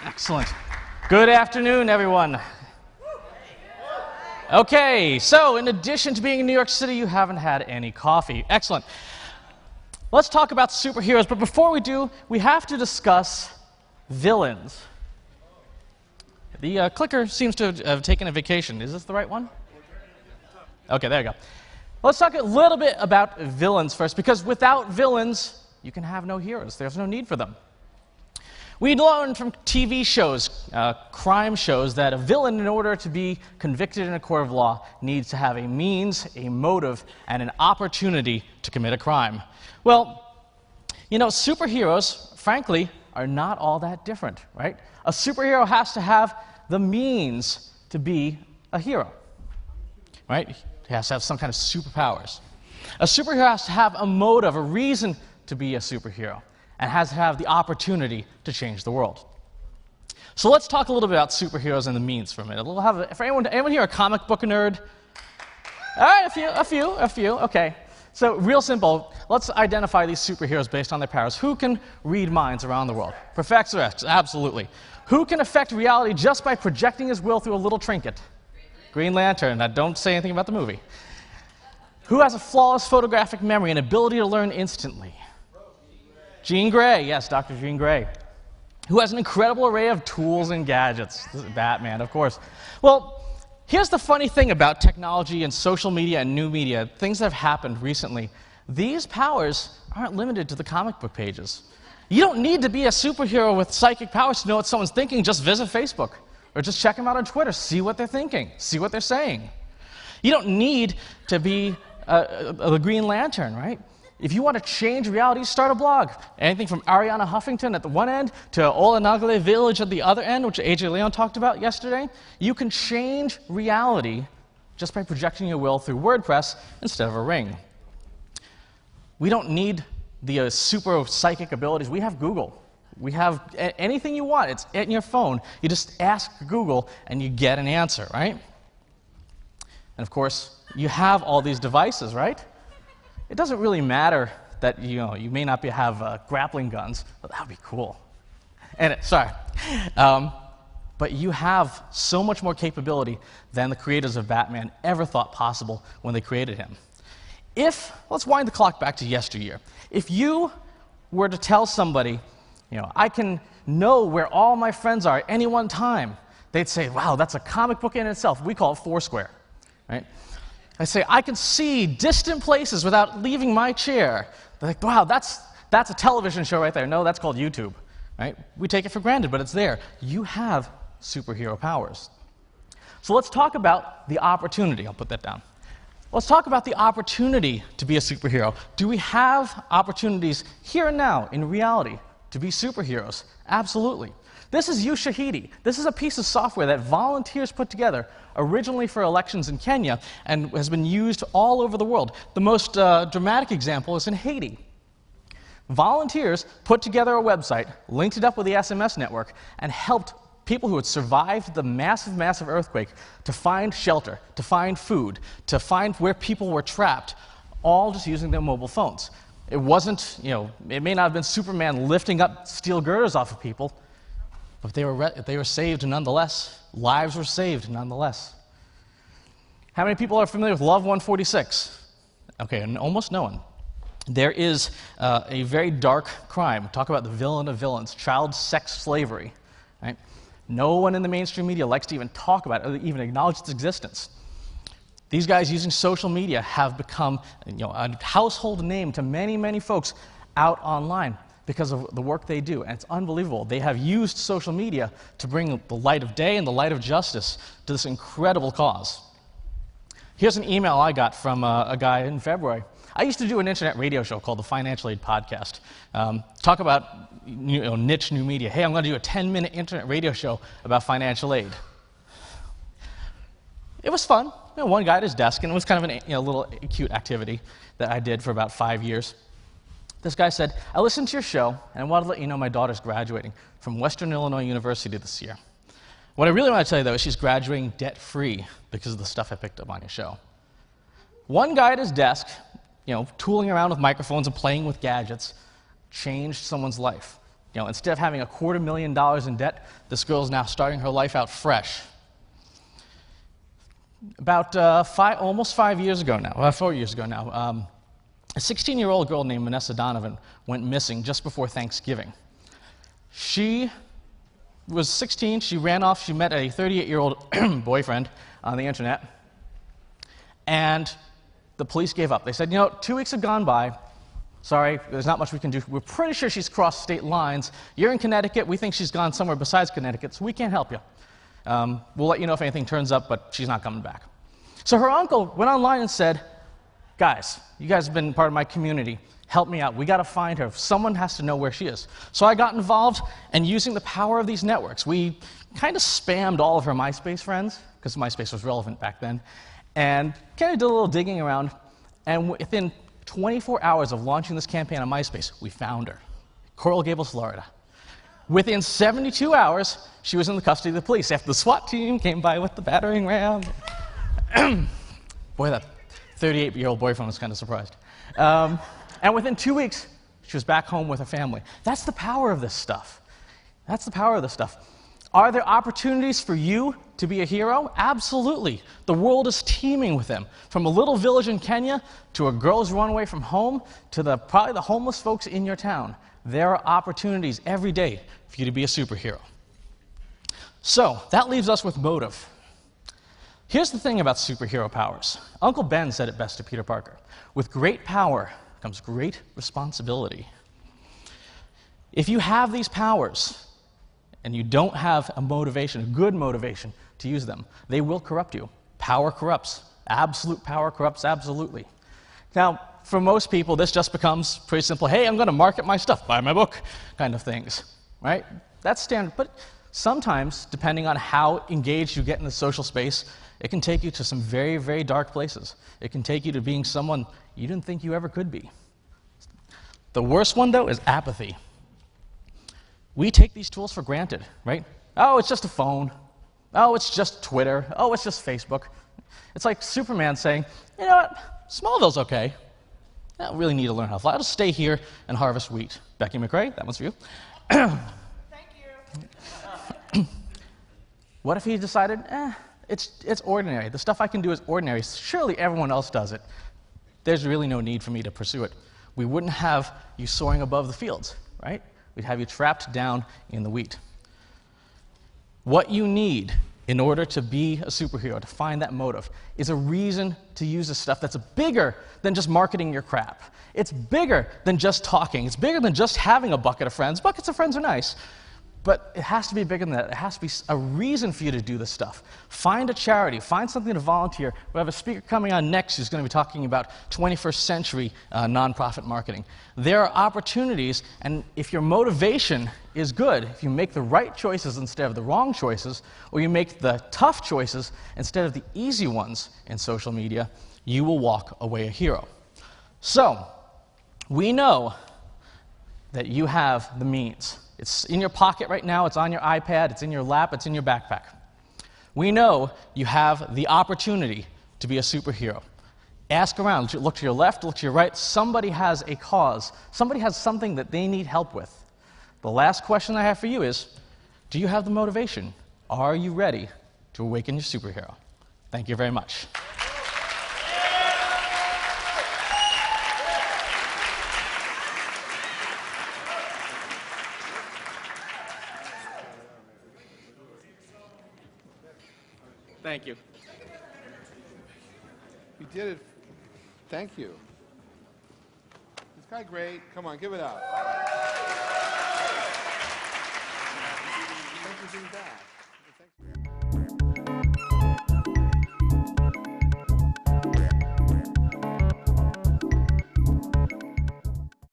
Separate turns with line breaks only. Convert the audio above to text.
Excellent. Good afternoon, everyone. Okay, so in addition to being in New York City, you haven't had any coffee. Excellent. Let's talk about superheroes, but before we do, we have to discuss villains. The clicker seems to have taken a vacation. Is this the right one? Okay, there you go. Let's talk a little bit about villains first, because without villains, you can have no heroes. There's no need for them. We learn from TV shows, crime shows, that a villain, in order to be convicted in a court of law, needs to have a means, a motive, and an opportunity to commit a crime. Well, you know, superheroes, frankly, are not all that different, right? A superhero has to have the means to be a hero, right? He has to have some kind of superpowers. A superhero has to have a motive, a reason to be a superhero, and has to have the opportunity to change the world. So let's talk a little bit about superheroes and the means for a minute. For anyone here a comic book nerd? All right, a few. Okay. So real simple. Let's identify these superheroes based on their powers. Who can read minds around the world? Professor X, absolutely. Who can affect reality just by projecting his will through a little trinket? Green Lantern. Now, don't say anything about the movie. Who has a flawless photographic memory and ability to learn instantly? Jean Grey, yes, Dr. Jean Grey, who has an incredible array of tools and gadgets. This is Batman, of course. Well, here's the funny thing about technology and social media and new media, things that have happened recently. These powers aren't limited to the comic book pages. You don't need to be a superhero with psychic powers to know what someone's thinking. Just visit Facebook, or just check them out on Twitter, see what they're thinking, see what they're saying. You don't need to be a Green Lantern, right? If you want to change reality, start a blog. Anything from Ariana Huffington at the one end to Olanagle Village at the other end, which AJ Leon talked about yesterday. You can change reality just by projecting your will through WordPress instead of a ring. We don't need the super psychic abilities. We have Google. We have anything you want. It's in your phone. You just ask Google and you get an answer, right? And of course, you have all these devices, right? It doesn't really matter that you may not have grappling guns, but that would be cool. But you have so much more capability than the creators of Batman ever thought possible when they created him. Let's wind the clock back to yesteryear. If you were to tell somebody, I can know where all my friends are at any one time, they'd say, wow, that's a comic book in itself. We call it Foursquare, right? I say, I can see distant places without leaving my chair. They're like, wow, that's a television show right there. No, that's called YouTube, right? We take it for granted, but it's there. You have superhero powers. So let's talk about the opportunity. I'll put that down. Let's talk about the opportunity to be a superhero. Do we have opportunities here and now in reality to be superheroes? Absolutely. This is Ushahidi. This is a piece of software that volunteers put together originally for elections in Kenya and has been used all over the world. The most dramatic example is in Haiti. Volunteers put together a website, linked it up with the SMS network, and helped people who had survived the massive earthquake to find shelter, to find food, to find where people were trapped, all just using their mobile phones. It wasn't, it may not have been Superman lifting up steel girders off of people, but they were saved nonetheless. Lives were saved nonetheless. How many people are familiar with Love 146? Okay, and almost no one. There is a very dark crime. Talk about the villain of villains, child sex slavery. Right? No one in the mainstream media likes to even talk about it, or even acknowledge its existence. These guys using social media have become a household name to many folks out online because of the work they do, and it's unbelievable. They have used social media to bring the light of day and the light of justice to this incredible cause. Here's an email I got from a guy in February. I used to do an internet radio show called the Financial Aid Podcast. Talk about niche new media. Hey, I'm going to do a 10-minute internet radio show about financial aid. It was fun. One guy at his desk, and it was kind of a little cute activity that I did for about 5 years. This guy said, I listened to your show, and I wanted to let you know my daughter's graduating from Western Illinois University this year. What I really want to tell you, though, is she's graduating debt-free because of the stuff I picked up on your show. One guy at his desk, tooling around with microphones and playing with gadgets, changed someone's life. Instead of having $250,000 in debt, this girl is now starting her life out fresh. About almost 4 years ago now, a 16-year-old girl named Vanessa Donovan went missing just before Thanksgiving. She was 16, she ran off, she met a 38-year-old boyfriend on the internet, and the police gave up. They said, 2 weeks have gone by, sorry, there's not much we can do. We're pretty sure she's crossed state lines. You're in Connecticut, we think she's gone somewhere besides Connecticut, so we can't help you. We'll let you know if anything turns up, but she's not coming back. So her uncle went online and said, guys, you guys have been part of my community. Help me out. We got to find her. Someone has to know where she is. So I got involved, and using the power of these networks, we kind of spammed all of her MySpace friends, because MySpace was relevant back then, and kind of did a little digging around, and within 24 hours of launching this campaign on MySpace, we found her. Coral Gables, Florida. Within 72 hours, she was in the custody of the police after the SWAT team came by with the battering ram. Boy, that 38-year-old boyfriend was kind of surprised. And within 2 weeks, she was back home with her family. That's the power of this stuff. That's the power of this stuff. Are there opportunities for you to be a hero? Absolutely. The world is teeming with them. From a little village in Kenya to a girl's runaway from home to probably the homeless folks in your town. There are opportunities every day for you to be a superhero. So, that leaves us with motive. Here's the thing about superhero powers. Uncle Ben said it best to Peter Parker. With great power comes great responsibility. If you have these powers and you don't have a motivation, a good motivation to use them, they will corrupt you. Power corrupts. Absolute power corrupts absolutely. Now, for most people, this just becomes pretty simple. Hey, I'm going to market my stuff, buy my book, kind of things, right? That's standard. But sometimes, depending on how engaged you get in the social space, it can take you to some very, very dark places. It can take you to being someone you didn't think you ever could be. The worst one, though, is apathy. We take these tools for granted, right? Oh, it's just a phone. Oh, it's just Twitter. Oh, it's just Facebook. It's like Superman saying, you know what, Smallville's okay. I don't really need to learn how to fly. I'll just stay here and harvest wheat. Becky McRae, that one's for you.
Thank you.
What if he decided, it's ordinary. The stuff I can do is ordinary. Surely everyone else does it. There's really no need for me to pursue it. We wouldn't have you soaring above the fields, right? We'd have you trapped down in the wheat. What you need in order to be a superhero, to find that motive, is a reason to use this stuff that's bigger than just marketing your crap. It's bigger than just talking. It's bigger than just having a bucket of friends. Buckets of friends are nice. But it has to be bigger than that. It has to be a reason for you to do this stuff. Find a charity. Find something to volunteer. We have a speaker coming on next who's going to be talking about 21st century nonprofit marketing. There are opportunities, and if your motivation is good, if you make the right choices instead of the wrong choices, or you make the tough choices instead of the easy ones in social media, you will walk away a hero. So, we know that you have the means. It's in your pocket right now, it's on your iPad, it's in your lap, it's in your backpack. We know you have the opportunity to be a superhero. Ask around, look to your left, look to your right. Somebody has a cause. Somebody has something that they need help with. The last question I have for you is, do you have the motivation? Are you ready to awaken your superhero? Thank you very much. Thank you.
You did it. Thank you. This guy great. Come on, give it up. Thanks for being back.